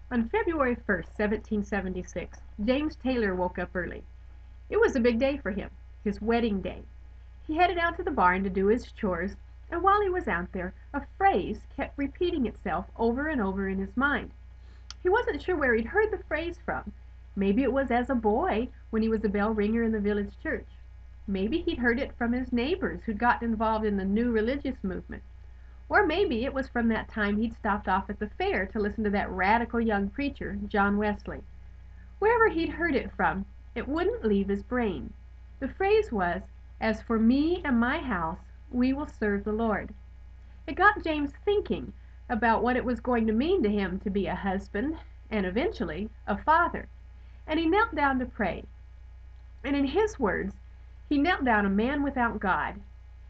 On February 1st, 1776, James Taylor woke up early. It was a big day for him, his wedding day. He headed out to the barn to do his chores, and while he was out there, a phrase kept repeating itself over and over in his mind. He wasn't sure where he'd heard the phrase from. Maybe it was as a boy when he was a bell ringer in the village church. Maybe he'd heard it from his neighbors who'd gotten involved in the new religious movement. Or maybe it was from that time he'd stopped off at the fair to listen to that radical young preacher, John Wesley. Wherever he'd heard it from, it wouldn't leave his brain. The phrase was, "As for me and my house, we will serve the Lord." It got James thinking about what it was going to mean to him to be a husband and eventually a father. And he knelt down to pray. And in his words, he knelt down a man without God.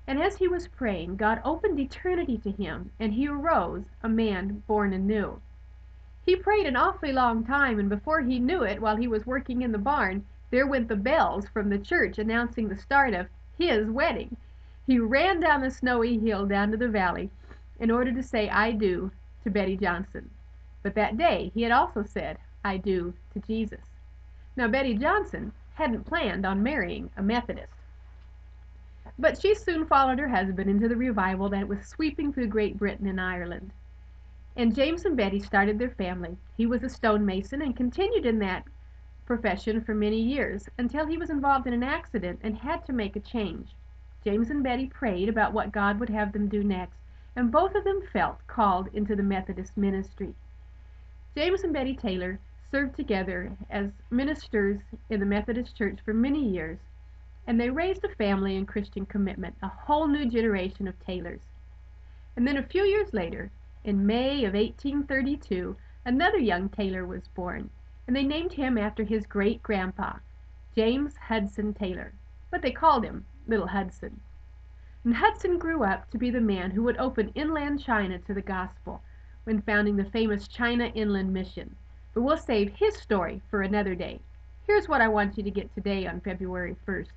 And as he was praying, God opened eternity to him, and he arose a man born anew. He prayed an awfully long time, and before he knew it, while he was working in the barn, there went the bells from the church announcing the start of his wedding. He ran down the snowy hill down to the valley in order to say "I do" to Betty Johnson. But that day he had also said "I do" to Jesus. Now Betty Johnson hadn't planned on marrying a Methodist. But she soon followed her husband into the revival that was sweeping through Great Britain and Ireland. And James and Betty started their family. He was a stonemason and continued in that profession for many years until he was involved in an accident and had to make a change. James and Betty prayed about what God would have them do next, and both of them felt called into the Methodist ministry. James and Betty Taylor served together as ministers in the Methodist Church for many years, and they raised a family in Christian commitment, a whole new generation of Taylors. And then a few years later, in May of 1832, another young Taylor was born, and they named him after his great-grandpa, James Hudson Taylor, but they called him Little Hudson. And Hudson grew up to be the man who would open inland China to the gospel when founding the famous China Inland Mission. But we'll save his story for another day. Here's what I want you to get today on February 1st.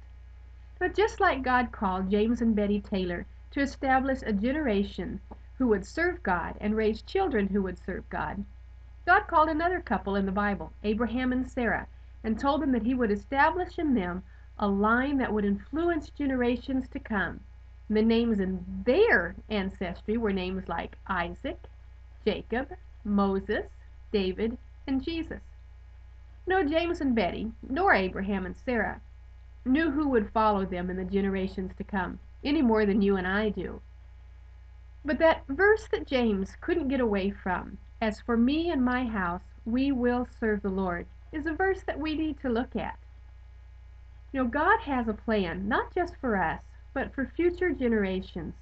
But just like God called James and Betty Taylor to establish a generation who would serve God and raise children who would serve God, God called another couple in the Bible, Abraham and Sarah, and told them that he would establish in them a line that would influence generations to come. And the names in their ancestry were names like Isaac, Jacob, Moses, David, and Jesus. No James and Betty, nor Abraham and Sarah, knew who would follow them in the generations to come, any more than you and I do. But that verse that James couldn't get away from, "As for me and my house, we will serve the Lord," is a verse that we need to look at. God has a plan, not just for us, but for future generations.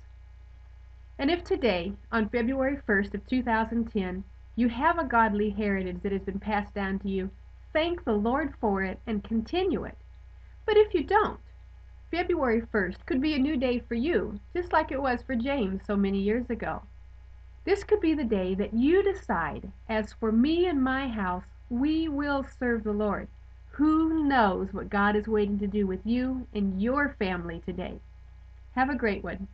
And if today, on February 1st of 2010, you have a godly heritage that has been passed down to you, thank the Lord for it and continue it. But if you don't, February 1st could be a new day for you, just like it was for James so many years ago. This could be the day that you decide, "As for me and my house, we will serve the Lord." Who knows what God is waiting to do with you and your family today? Have a great one.